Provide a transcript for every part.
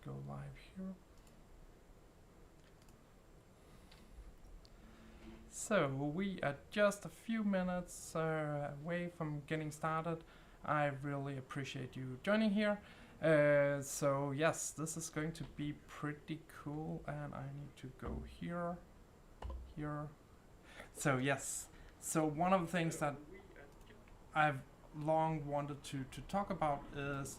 go live here. So we are just a few minutes away from getting started. I really appreciate you joining here. So yes, this is going to be pretty cool, and I need to go here. So yes, so one of the things that I've long wanted to talk about is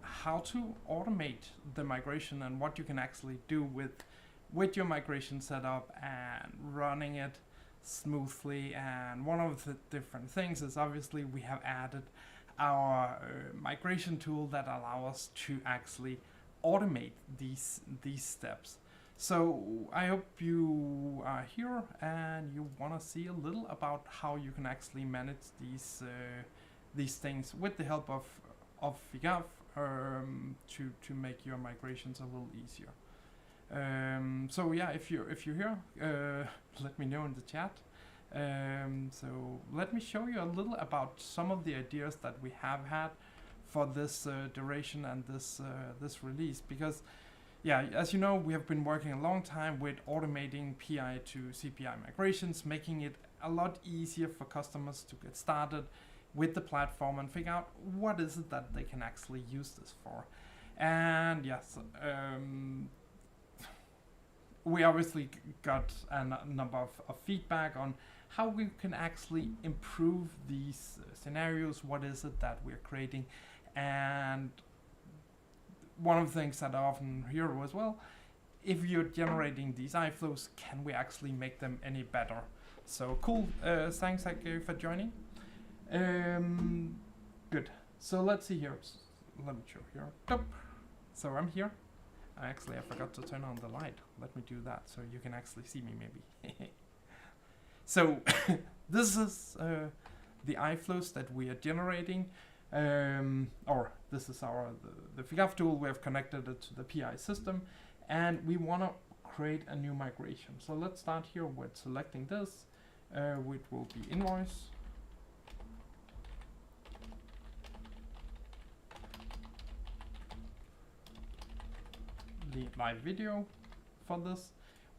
how to automate the migration and what you can actually do with your migration setup and running it smoothly. And one of the different things is obviously we have added our migration tool that allow us to actually automate these steps. So I hope you are here and you want to see a little about how you can actually manage these things with the help of FIGAF to make your migrations a little easier. So yeah, if you're here, let me know in the chat. So let me show you a little about some of the ideas that we have had for this duration and this release, because yeah, as you know, we have been working a long time with automating PI to CPI migrations, making it a lot easier for customers to get started with the platform and figure out what is it that they can actually use this for. And yes, we obviously got a number of feedback on how we can actually improve these scenarios, what is it that we're creating. And one of the things that I often hear as well, if you're generating these iFlows, can we actually make them any better? So cool, thanks Gary for joining. Good, so let's see here, let me show here. Top. So I'm here. I forgot to turn on the light. Let me do that so you can actually see me maybe. So this is the iFlows that we are generating, or this is the FIGAF tool. We have connected it to the PI system, and we want to create a new migration. So let's start here with selecting this, which will be invoice. The live video for this.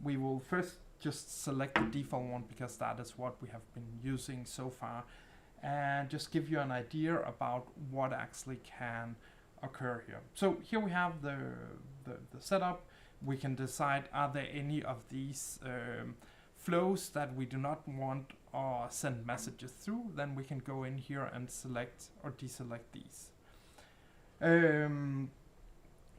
We will first just select the default one because that is what we have been using so far, and just give you an idea about what actually can occur here. So here we have the setup. We can decide, are there any of these flows that we do not want or send messages through? Then we can go in here and select or deselect these.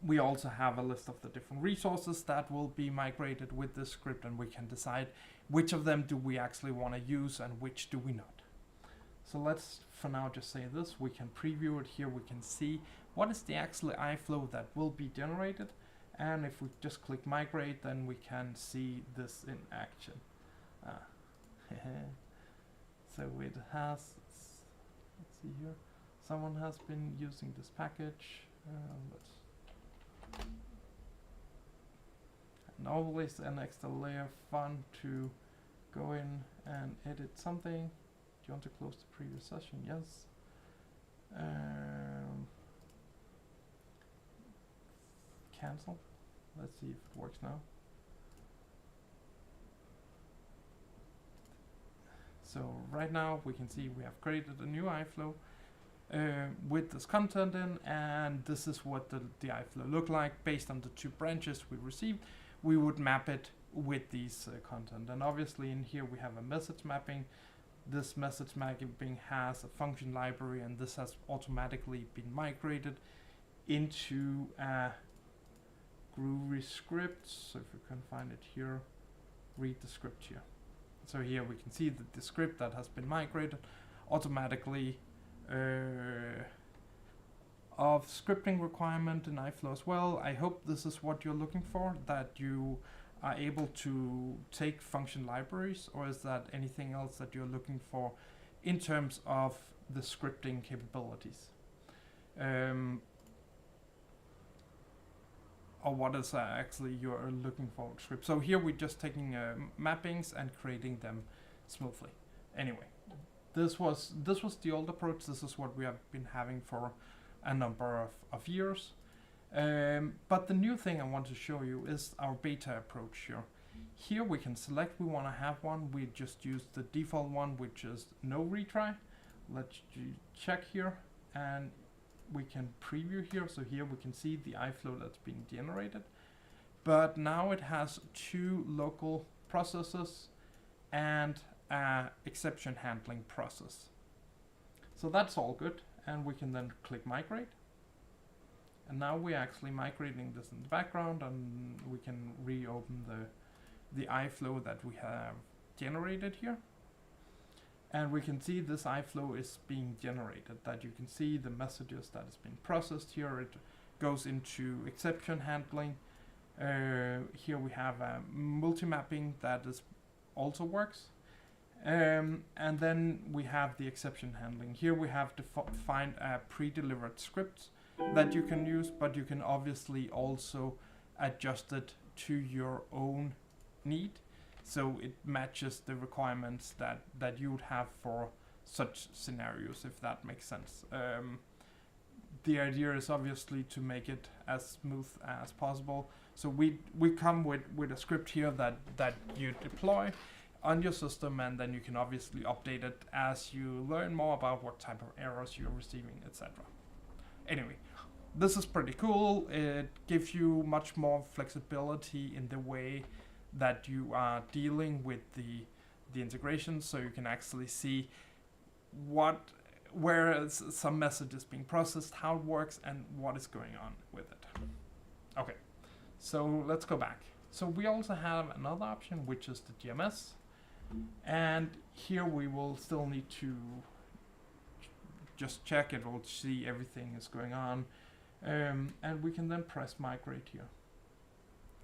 We also have a list of the different resources that will be migrated with this script, and we can decide which of them do we actually want to use and which do we not. So let's for now just say this. We can preview it here. We can see what is the actual iFlow that will be generated, and if we just click migrate, then we can see this in action. So it has, let's see here, someone has been using this package. And always an extra layer of fun to go in and edit something. Do you want to close the previous session? Yes. Cancel. Let's see if it works now. So right now we can see we have created a new iFlow with this content in, and this is what the iFlow look like based on the two branches we received. We would map it with these content, and obviously in here we have a message mapping. This message mapping has a function library, and this has automatically been migrated into a Groovy script. So if you can find it here, read the script here. So here we can see that the script that has been migrated automatically of scripting requirement in iFlow as well. I hope this is what you're looking for, that you are able to take function libraries, or is that anything else that you're looking for in terms of the scripting capabilities? Or what is actually you're looking for with script. So here we're just taking mappings and creating them smoothly. Anyway, this was the old approach. This is what we have been having for a number of years. But the new thing I want to show you is our beta approach here. Here we can select we want to have one. We just use the default one, which is no retry. Let's check here, and we can preview here. So here we can see the iFlow that's being generated. But now it has 2 local processes and an exception handling process. So that's all good. And we can then click migrate. And now we're actually migrating this in the background, and we can reopen the iFlow that we have generated here. And we can see this iFlow is being generated, that you can see the messages that is being processed here. It goes into exception handling. Here we have a multi-mapping that is also works. And then we have the exception handling. Here we have defined a pre-delivered script that you can use, but you can obviously also adjust it to your own need, so it matches the requirements that you would have for such scenarios, if that makes sense. The idea is obviously to make it as smooth as possible. So we come with a script here that you deploy on your system, and then you can obviously update it as you learn more about what type of errors you're receiving, etc. Anyway, this is pretty cool. It gives you much more flexibility in the way that you are dealing with the integration, so you can actually see where some message is being processed, how it works, and what is going on with it. Okay, so let's go back. So we also have another option, which is the JMS, and here we will still need to just check it will see everything is going on, and we can then press migrate here.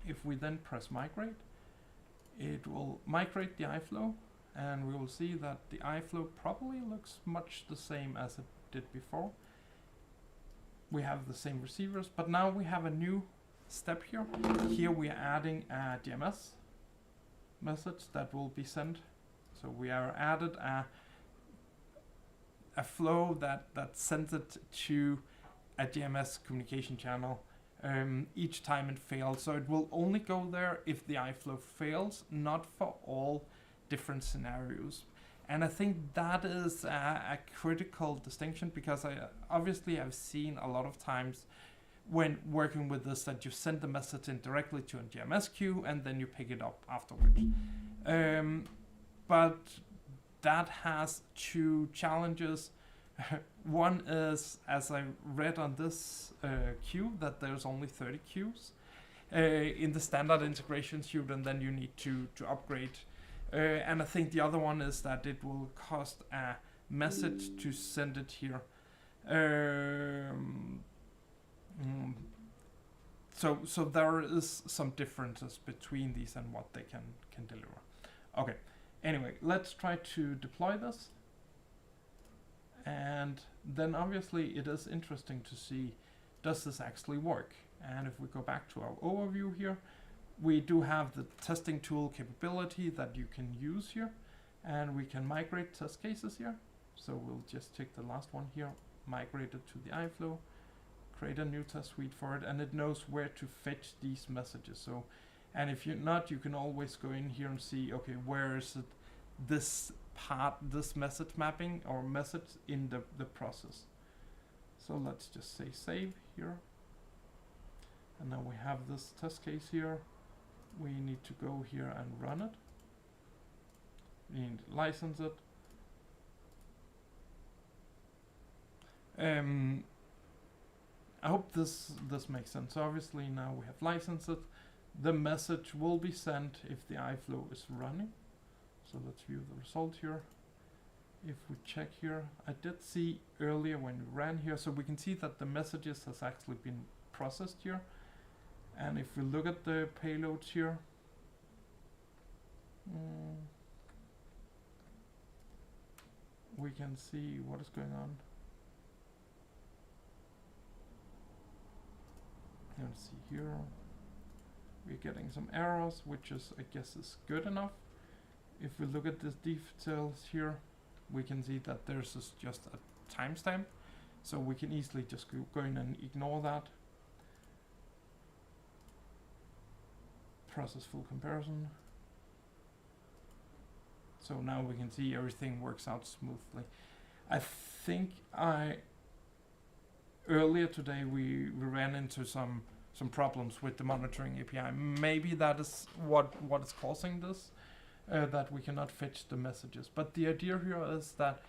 If we then press migrate, it will migrate the iFlow, and we will see that the iFlow probably looks much the same as it did before. We have the same receivers, but now we have a new step here. Here we are adding a JMS message that will be sent. So we are added a flow that sends it to a JMS communication channel each time it fails. So it will only go there if the iFlow fails, not for all different scenarios. And I think that is a critical distinction, because I obviously have seen a lot of times when working with this that you send the message in directly to a JMS queue and then you pick it up afterwards. But that has 2 challenges. One is, as I read on this queue, that there's only 30 queues in the standard integration suite, and then you need to upgrade. And I think the other one is that it will cost a message to send it here. So there is some differences between these and what they can deliver. Okay, anyway, let's try to deploy this. And then obviously it is interesting to see, does this actually work? And if we go back to our overview here, we do have the testing tool capability that you can use here, and we can migrate test cases here. So we'll just take the last one here, migrate it to the iFlow, create a new test suite for it, and it knows where to fetch these messages. So, and if you're not, you can always go in here and see, okay, where is it, this part, this message mapping or message in the process. So let's just say save here. And now we have this test case here. We need to go here and run it. We need to license it. I hope this makes sense. So obviously now we have licensed it. The message will be sent if the iFlow is running. So let's view the result here. If we check here, I did see earlier when we ran here, so we can see that the messages has actually been processed here. And if we look at the payloads here, we can see what is going on. You can see here, we're getting some errors, which is, I guess, is good enough. If we look at the details here, we can see that there's just a timestamp, so we can easily just go in and ignore that. process full comparison. So now we can see everything works out smoothly. I think earlier today we ran into some problems with the monitoring API. Maybe that is what is causing this, that we cannot fetch the messages. But the idea here is that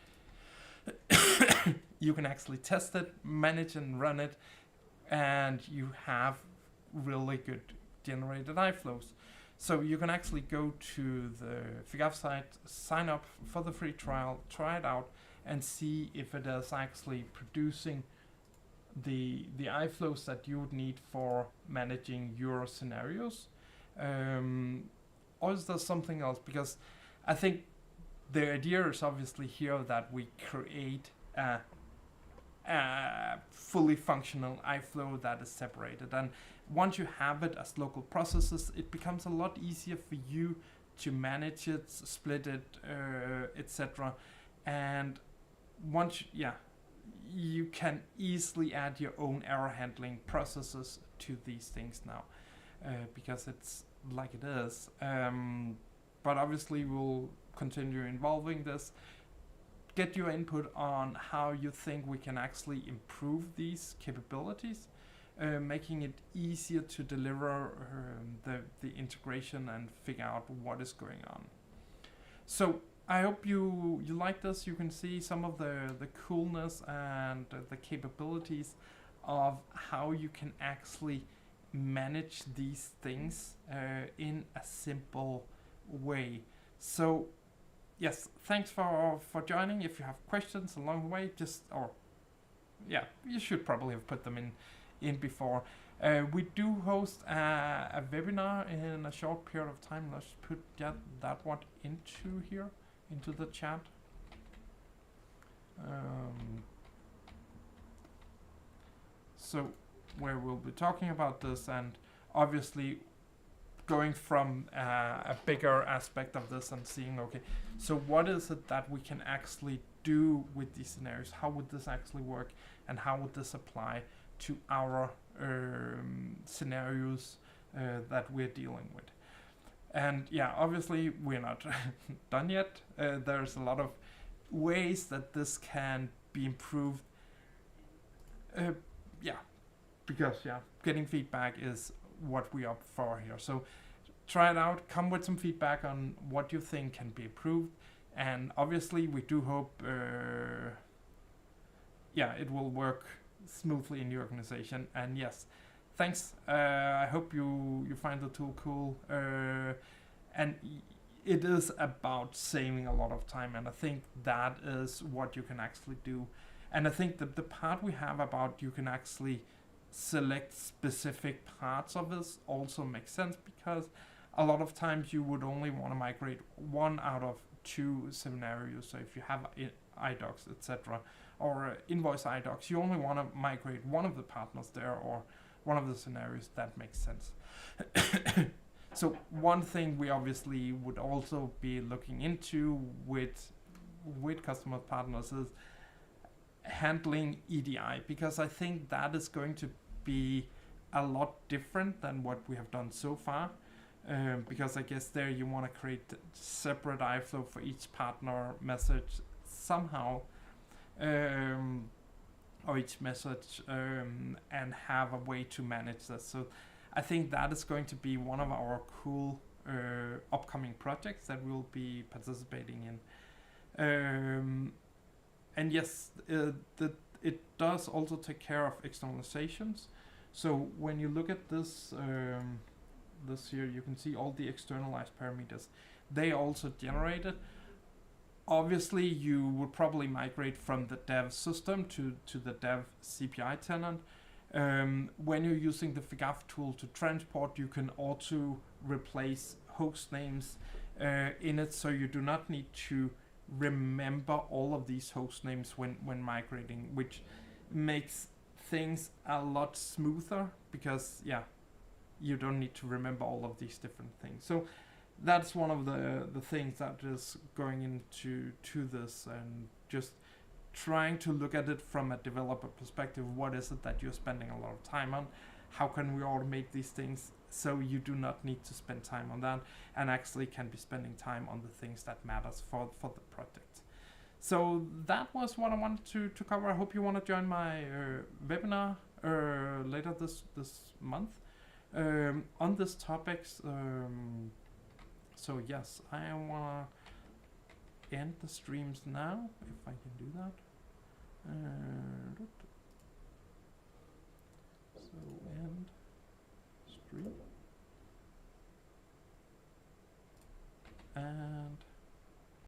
you can actually test it, manage and run it, and you have really good generated iFlows. So you can actually go to the FIGAF site, sign up for the free trial, try it out, and see if it is actually producing the iFlows that you would need for managing your scenarios, or is there something else? Because I think the idea is obviously here that we create a fully functional iFlow that is separated, and once you have it as local processes, it becomes a lot easier for you to manage it, split it, etc. And once you can easily add your own error handling processes to these things now, because it's like it is. But obviously we'll continue involving this. Get your input on how you think we can actually improve these capabilities, making it easier to deliver the integration and figure out what is going on. So I hope you like this. You can see some of the coolness and the capabilities of how you can actually manage these things in a simple way. So yes, thanks for joining. If you have questions along the way, you should probably have put them in before. We do host a webinar in a short period of time. Let's put that one into the chat. So where we'll be talking about this, and obviously going from a bigger aspect of this and seeing, okay, so what is it that we can actually do with these scenarios? How would this actually work, and how would this apply to our scenarios that we're dealing with? And yeah, obviously we're not done yet. There's a lot of ways that this can be improved. Because getting feedback is what we opt for here. So try it out, come with some feedback on what you think can be improved, and obviously we do hope it will work smoothly in your organization. And yes, thanks. I hope you find the tool cool, and it is about saving a lot of time, and I think that is what you can actually do. And I think that the part we have about you can actually select specific parts of this also makes sense, because a lot of times you would only want to migrate one out of two scenarios. So if you have iDocs, etc., or invoice iDocs, you only want to migrate one of the partners there or one of the scenarios. That makes sense. So one thing we obviously would also be looking into with customer partners is handling EDI, because I think that is going to be a lot different than what we have done so far, because I guess there you want to create separate iFlow for each partner message somehow, or each message, and have a way to manage this. So I think that is going to be one of our cool upcoming projects that we'll be participating in. And yes, it does also take care of externalizations. So when you look at this this here, you can see all the externalized parameters. They also generated. Obviously, you would probably migrate from the dev system to the dev CPI tenant. When you're using the FIGAF tool to transport, you can also replace host names in it, so you do not need to remember all of these host names when migrating, which makes things a lot smoother, because you don't need to remember all of these different things. So that's one of the things that is going into this, and just trying to look at it from a developer perspective. What is it that you're spending a lot of time on? How can we automate these things so you do not need to spend time on that, and actually can be spending time on the things that matters for the project. So that was what I wanted to cover. I hope you want to join my webinar later this month on this topics. So yes, I want to end the streams now, if I can do that. So end stream. And